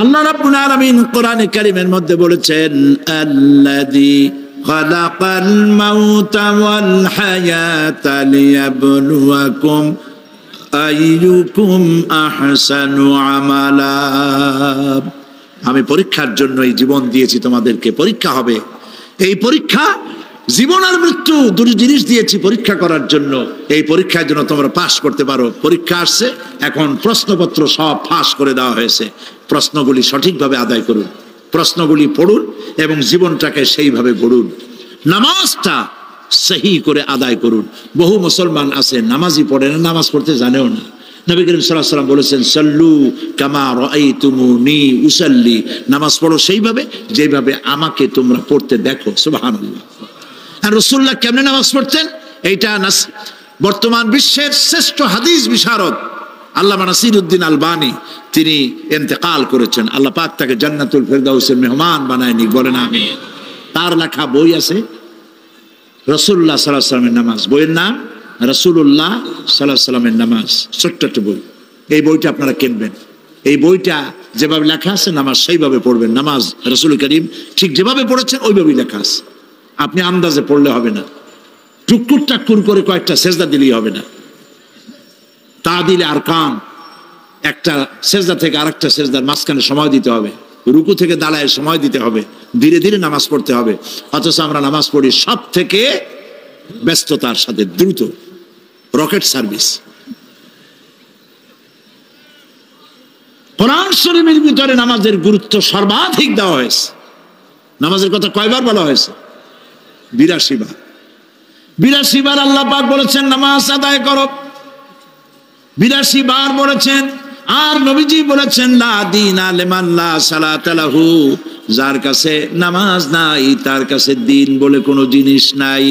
আল্লাহ রাব্বুল আলামিন কোরআনে কারীমের মধ্যে বলেছেন, আল্লাযী খালাকাল মাউতা ওয়াল হায়াতা লিয়াবলুয়াকুম আইয়ুকুম আহসানু আমালা। আমি পরীক্ষার জন্য এই জীবন দিয়েছি, তোমাদেরকে পরীক্ষা হবে। এই পরীক্ষা, জীবন আর মৃত্যু দুটো জিনিস দিয়েছি পরীক্ষা করার জন্য। এই পরীক্ষার জন্য তোমরা পাস করতে পারো। পরীক্ষা আসছে, এখন প্রশ্নপত্র সব ফাঁস করে দেওয়া হয়েছে। প্রশ্নগুলি সঠিকভাবে আদায় করুন, প্রশ্নগুলি পড়ুন এবং জীবনটাকে সেইভাবে গড়ুন। নামাজটা সহি করে আদায় করুন। বহু মুসলমান আছে নামাজই পড়ে না, নামাজ পড়তে জানেও না। নবী করিম সাল্লাল্লাহু আলাইহি ওয়াসাল্লাম বলেছেন, সাল্লু কামা রাআইতুমুনি উসাল্লি, নামাজ পড়ো সেইভাবে যেভাবে আমাকে তোমরা পড়তে দেখো। সুবহানাল্লাহ। আর রাসূলুল্লাহ কেমনে নামাজ পড়তেন, এইটা বর্তমান বিশ্বের শ্রেষ্ঠ হাদিস বিশারদ আল্লামা নাসিরউদ্দিন আলবানী তিনি ইন্তেকাল করেছেন। আল্লাহ পাক তাকে জান্নাতুল ফেরদাউসের মেহমান বানায় নিক, বলেন আমিন। তার লেখা বই আছে রাসূলুল্লাহ সাল্লাল্লাহু আলাইহি ওয়াসাল্লামের নামাজ, বইয়ের নাম রাসূলুল্লাহ সাল্লাল্লাহু আলাইহি ওয়াসাল্লামের নামাজ, ছোট্ট একটা বই। এই বইটা আপনারা কিনবেন। এই বইটা যেভাবে লেখা আছে নামাজ সেইভাবে পড়বেন। নামাজ রাসূল করিম ঠিক যেভাবে পড়েছেন ওইভাবেই লেখা আছে। আপনি আন্দাজে পড়লে হবে না, টুকুর টাক্কুর করে কয়েকটা সেজদা দিলেই হবে না। তাদিলে আরকান, একটা সেজদা থেকে আরেকটা সেজদার মাঝখানে সময় দিতে হবে, রুকু থেকে দাঁড়ায় সময় দিতে হবে, ধীরে ধীরে নামাজ পড়তে হবে। অথচ আমরা নামাজ পড়ি সব থেকে ব্যস্ততার সাথে, দ্রুত, রকেট সার্ভিস। কোরআন শরীফের ভিতরে নামাজের গুরুত্ব সর্বাধিক দেওয়া হয়েছে। নামাজের কথা কয়বার বলা হয়েছে? 82 বার। 82 বার আল্লাহ পাক বলেছেন নামাজ আদায় করো, 82 বার বলেছেন। আর নবীজি বলেছেন, লা দীনা লিমান লা সালাতা লাহু, যার কাছে নামাজ নাই তার কাছে দিন বলে কোনো জিনিস নাই।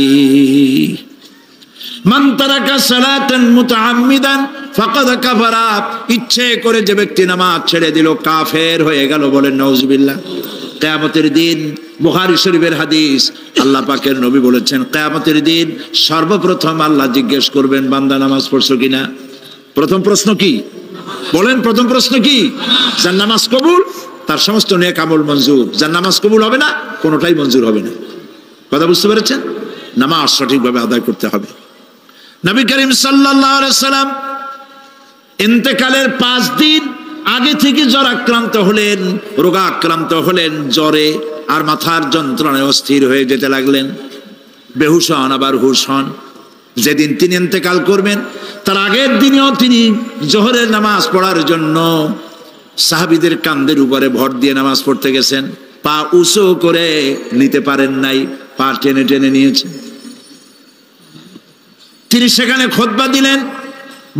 মান তারাকা সালাতান মুতাআম্মিদান ফাকাদ কাফারা, ইচ্ছে করে যে ব্যক্তি নামাজ ছেড়ে দিল কাফের হয়ে গেল, বলেন নাউজুবিল্লাহ। কিয়ামতের দিন, বুখারী শরীফের হাদিস, আল্লাহ পাকের নবী বলেছেন কিয়ামতের দিন সর্বপ্রথম আল্লাহ জিজ্ঞেস করবেন, বান্দা নামাজ পড়ছো কিনা। প্রথম প্রশ্ন কি বলেন? প্রথম প্রশ্ন কি? যার নামাজ কবুল তার সমস্ত নেক আমল মঞ্জুর, যার নামাজ কবুল হবে না কোনোটাই মঞ্জুর হবে না। কথা বুঝতে পেরেছেন? নামাজ সঠিকভাবে আদায় করতে হবে। নবী করিম সাল্লাল্লাহু আলাইহি সাল্লাম ইন্তেকালের 5 দিন আগে থেকে জ্বর আক্রান্ত হলেন, রোগাক্রান্ত হলেন, জ্বরে আর মাথার যন্ত্রণায় অস্থির হয়ে যেতে লাগলেন, বেহুশ হন আবার হুশ হন। যেদিন তিনি ইন্তেকাল করবেন তার আগের দিনেও তিনি জোহরের নামাজ পড়ার জন্য সাহাবীদের কাঁধের উপরে ভর দিয়ে নামাজ পড়তে গেছেন। পা উঁচু করে নিতে পারেন নাই, পা টেনে টেনে নিয়েছেন। তিনি সেখানে খুতবা দিলেন,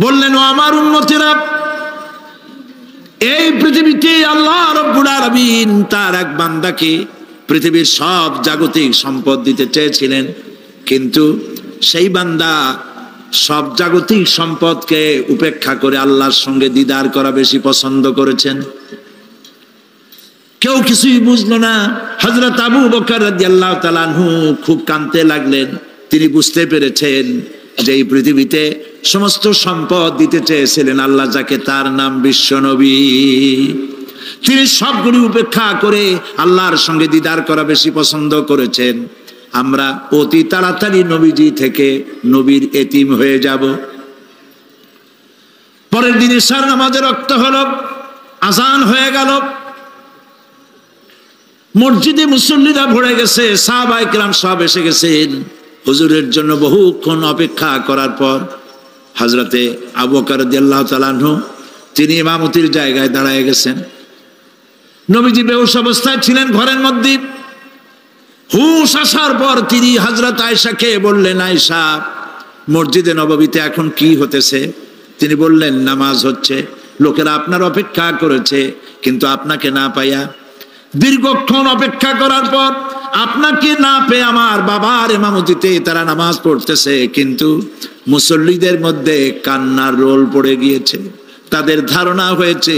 বললেন, ও আমার উম্মতেরা, এই পৃথিবীতে আল্লাহ রাব্বুল আলামিন তার এক বান্দাকে পৃথিবীর সব জাগতিক সম্পদ দিতে চেয়েছিলেন, কিন্তু সেই বান্দা সব জাগতিক সম্পদকে উপেক্ষা করে আল্লাহর সঙ্গে দিদার করা বেশি পছন্দ করেছেন। কেউ কিছুই বুঝলো না। হযরত আবু বকর রাদিয়াল্লাহু তাআলা আনহু খুব কাঁদতে লাগলেন। তিনি বুঝতে পেরেছেন যে এই পৃথিবীতে সমস্ত সম্পদ দিতে চেয়েছিলেন আল্লাহ যাকে, তার নাম বিশ্বনবী। তিনি সবগুলি উপেক্ষা করে আল্লাহর সঙ্গে দিদার করা বেশি পছন্দ করেছেন। আমরা অতি তাড়াতাড়ি নবীজি থেকে নবীর এতিম হয়ে যাব। পরের দিন ইশার নামাজের ওয়াক্ত হলো, আজান হয়ে গেল, মসজিদে মুসল্লিরা ভরে গেছে, সাহাবায়ে কেরাম সব এসে গেছেন। হুজুরের জন্য বহুক্ষণ অপেক্ষা করার পর হযরতে আবু বকর রাদিয়াল্লাহু তাআলা আনহু তিনি ইমামতির জায়গায় দাঁড়ায় গেছেন। নবীজি বেহুশ অবস্থায় ছিলেন ঘরের মধ্যে। হুশ আসার পর তিনি হযরত আয়েশাকে বললেন, আয়েশা, মসজিদে নববীতে এখন কি হতেছে? তিনি বললেন, নামাজ হচ্ছে। লোকেরা আপনার অপেক্ষা করেছে, কিন্তু আপনাকে না পাইয়া, দীর্ঘক্ষণ অপেক্ষা করার পর আপনাকে না পেয়ে আমার বাবার ইমামতিতে তারা নামাজ পড়তেছে, কিন্তু মুসল্লিদের মধ্যে কান্নার রোল পড়ে গিয়েছে। তাদের ধারণা হয়েছে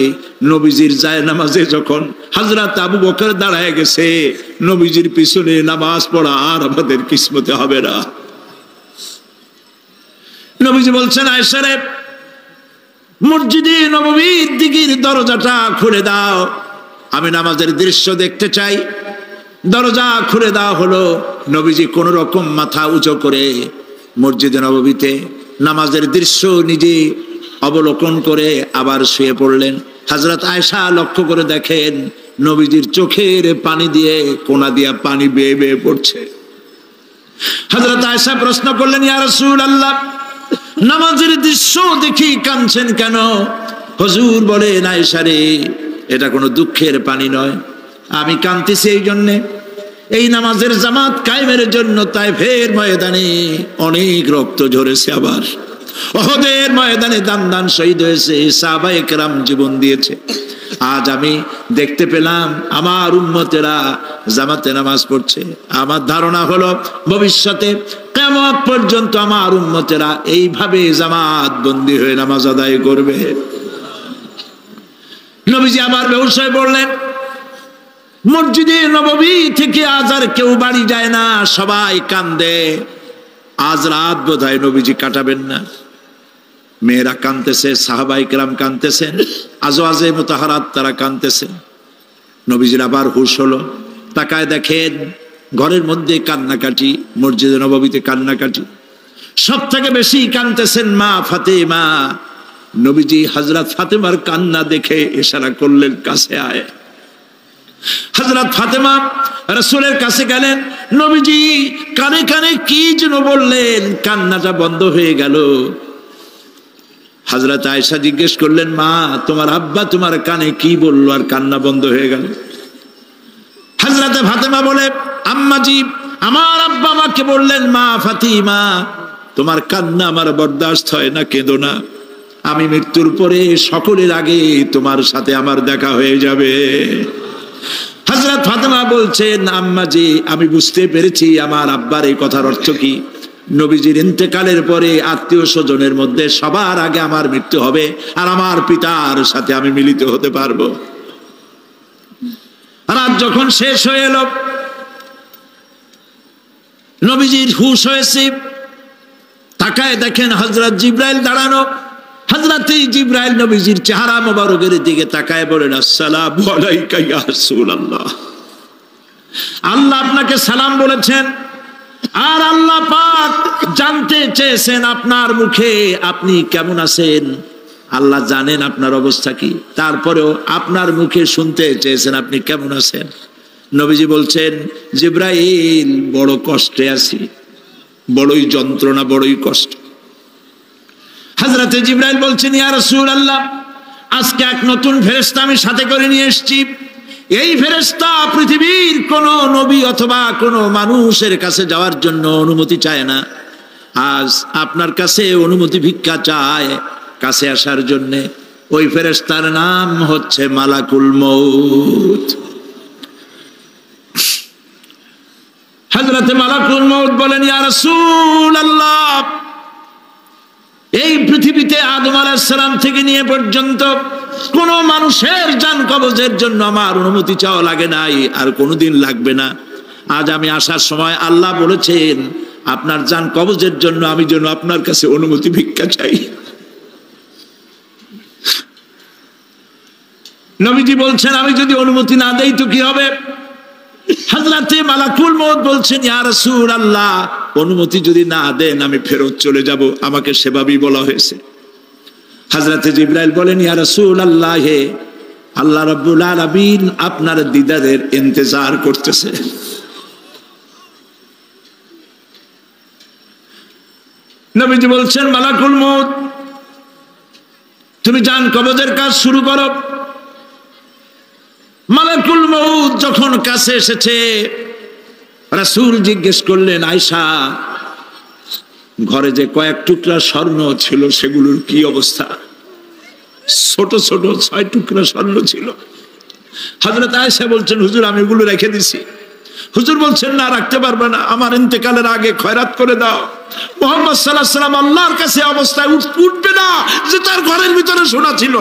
নবীজির জায়নামাজে যখন হযরত আবু বকর দাঁড়ায় গেছে, নবীজির পিছনে নামাজ পড়া আর আমাদের কিসমতে হবে না। নবীজি বলছেন, আয়েশা রে, মসজিদে নববীর দিকের দরজাটা খুলে দাও। আমি নামাজের দৃশ্য দেখতে চাই। দরজা খুলে দেওয়া হলো। নবীজি কোন রকম মাথা উঁচু করে মসজিদে নববীতে নামাজের দৃশ্য নিজে অবলোকন করে আবার শুয়ে পড়লেন। হযরত আয়েশা লক্ষ্য করে দেখেন নবীজির চোখের পানি দিয়ে কোনা দিয়া পানি বেয়ে বেয়ে পড়ছে। হযরত আয়েশা প্রশ্ন করলেন, ইয়া রাসূলুল্লাহ, নামাজের দৃশ্য দেখি কাঁদছেন কেন? হুজুর বলেন, আয়েশা রে, এটা কোনো দুঃখের পানি নয়, আমি কাঁদতেছি এই জন্যে, এই নামাজের জামাত কায়েমের জন্য তায়েফের ময়দানে অনেক রক্ত ঝরেছে, আবার উহুদের ময়দানে দান দান শহীদ হয়েছে, সাহাবায়ে কেরাম জীবন দিয়েছে। আজ আমি দেখতে পেলাম আমার উম্মতেরা জামাতে নামাজ পড়ছে। আমার ধারণা হলো ভবিষ্যতে কিয়ামত পর্যন্ত আমার উম্মতেরা এইভাবে জামাত বন্দী হয়ে নামাজ আদায় করবে। নবীজি আবার বেহুশ হয়ে পড়লেন। মসজিদে নববী থেকে আজ আর কেউ বাড়ি যায় না, সবাই কান্দে। আজ রাত বোধহয় নবীজি কাটাবেন না। মেয়েরা কাঁদতেছে, সাহাবায়ে কেরাম কাঁদতেছেন, আজওয়াজে মুতাহারাত তারা কাঁদতেছেন। নবীজির আবার হুঁশ হলো, তাকায় দেখেন ঘরের মধ্যে কান্নাকাটি, মসজিদে নববীতে কান্নাকাটি। সব থেকে বেশি কাঁদতেছেন মা ফাতেমা। নবীজি হযরত ফাতেমার কান্না দেখে ইশারা করলেন, কাছে আয়। হযরত ফাতেমা রাসূলের কাছে গেলেন। নবীজি কানে কানে কি যেন বললেন, কান্নাটা বন্ধ হয়ে গেল। হযরত আয়েশা জিজ্ঞেস করলেন, মা, তোমার আব্বা তোমার কানে কি বললো আর কান্না বন্ধ হয়ে গেল? হযরত ফাতেমা বলে, আম্মাজি, আমার আব্বা আমাকে বললেন, মা ফাতিমা, তোমার কান্না আমার বরদাস্ত হয় না, কেঁদো না, আমি মৃত্যুর পরে সকলের আগে তোমার সাথে আমার দেখা হয়ে যাবে। হযরত ফাতেমা বলছেন, আম্মাজি, আমি বুঝতে পেরেছি আমার আব্বার এই কথার অর্থ কি। নবীজির ইন্তেকালের পরে আত্মীয় স্বজনের মধ্যে সবার আগে আমার মৃত্যু হবে, আর আমার পিতার সাথে আমি মিলিত হতে পারবো। রাত যখন শেষ হয়ে এলো, নবীজির হুঁশ হয়েছে, তাকায় দেখেন হযরত জিবরাইল দাঁড়ানো। হযরত জিবরাইল নবীজির চেহারা মোবারকের দিকে তাকায় বলেন, আসসালামু আলাইকা ইয়া রাসূলুল্লাহ, আল্লাহ আপনাকে সালাম বলেছেন, আর আল্লাহ পাক জানতে চেয়েছেন আপনার মুখে আপনি কেমন আছেন। আল্লাহ জানেন আপনার অবস্থা কি, তারপরেও আপনার মুখে শুনতে চেয়েছেন আপনি কেমন আছেন। নবীজি বলছেন, জিবরাইল, বড় কষ্টে আছি, বড়ই যন্ত্রণা, বড়ই কষ্ট। হযরতে জিবরাইল বলছেন, ইয়া রাসূলুল্লাহ, আজকে এক নতুন ফেরেশতা আমি সাথে করে নিয়ে এসেছি। এই ফেরেশতা পৃথিবীর কোন নবী অথবা কোন মানুষের কাছে যাওয়ার জন্য অনুমতি চায় না। আজ আপনার কাছে অনুমতি ভিক্ষা চায় কাছে আসার জন্য। ওই ফেরেশতার নাম হচ্ছে মালাকুল মউত। হযরতে মালাকুল মউত বলেন, ইয়া রাসূলুল্লাহ, এই পৃথিবীতে আদম আলাইহিস সালাম থেকে নিয়ে পর্যন্ত কোন মানুষের জান কবজের জন্য আমার অনুমতি চাওয়া লাগে নাই, আর কোনোদিন লাগবে না। আজ আমি আসার সময় আল্লাহ বলেছেন আপনার জান কবজের জন্য আমি যেন আপনার কাছে অনুমতি ভিক্ষা চাই। নবীজি বলছেন, আমি যদি অনুমতি না দেই তো কি হবে? হযরতে মালাকুল মউত বলছেন, ইয়া রাসূলুল্লাহ, অনুমতি যদি না দেন আমি ফেরত চলে যাব, আমাকে সেভাবেই বলা হয়েছে। হযরতে জিবরাইল বলেন, ইয়া রাসূলুল্লাহ, আল্লাহ রাব্বুল আলামিন আপনার দিদারের ইন্তজার করতেছে। নবীজি বলছেন, মালাকুল মউত, তুমি জান কবজের কাজ শুরু করো। মালাকুল মউত যখন কাছে এসেছে, রাসূল জিজ্ঞেস করলেন, আয়েশা, ঘরে যে কয়েক টুকরা স্বর্ণ ছিল সেগুলোর কি অবস্থা? ছোট ছোট 6 টুকরা স্বর্ণ ছিল। হযরত আয়েশা বলছেন, হুজুর, আমি এগুলো রেখে দিছি। হুজুর বলছেন, না, রাখতে পারবে না, আমার ইন্তেকালের আগে খয়রাত করে দাও। মুহাম্মদ সাল্লাল্লাহু আলাইহি ওয়াসাল্লাম আল্লাহর কাছে অবস্থায় উঠবে না যে তার ঘরের ভিতরে সোনা ছিল,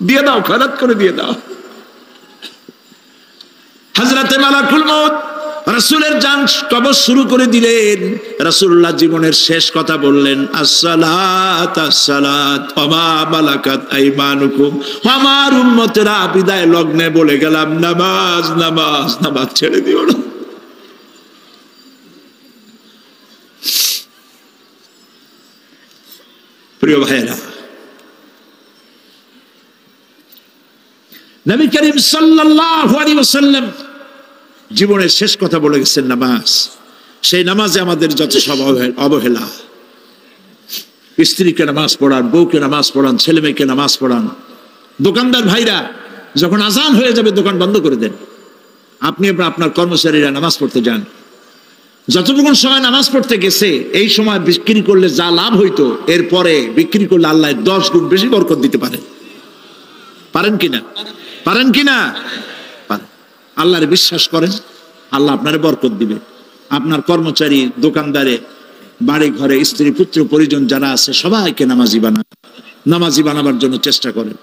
দিয়ে দাও, খয়রাত করে দিয়ে দাও। হযরতে মালাকুল মউত রাসূলের জান কবজ শুরু করে দিলেন। রাসূলুল্লাহ জীবনের শেষ কথা বললেন, আসসালাত আসসালাত ওয়া মা মালাকাত আইমানুকুম। আমার উম্মতেরা বিদায় লগ্নে বলে গেলাম, নামাজ নামাজ নামাজ ছেড়ে দিও না। প্রিয় ভাইরা, নবী করিম সাল্লাল্লাহু আলাইহি ওয়াসাল্লাম জীবনের শেষ কথা বলে গেছেন নামাজ। সেই নামাজে আমাদের যত সব অবহেলা, স্ত্রীকে নামাজ পড়ান, বউকে নামাজ পড়ান, ছেলে মেয়েকে নামাজ পড়ান। দোকানদার ভাইরা যখন আজান হয়ে যাবে দোকান বন্ধ করে দেন, আপনি আপনার কর্মচারীরা নামাজ পড়তে যান। যতটুকু সময় নামাজ পড়তে গেছে এই সময় বিক্রি করলে যা লাভ হইতো, এরপরে বিক্রি করলে আল্লাহ 10 গুণ বেশি বরকত দিতে পারেন। পারেন কিনা? পারেন কিনা? আল্লাহর বিশ্বাস করেন, আল্লাহ আপনারে বরকত দিবে। আপনার কর্মচারী, দোকানদারে, বাড়ি ঘরে স্ত্রী পুত্র পরিজন যারা আছে সবাইকে নামাজি বানান, নামাজি বানাবার জন্য চেষ্টা করেন।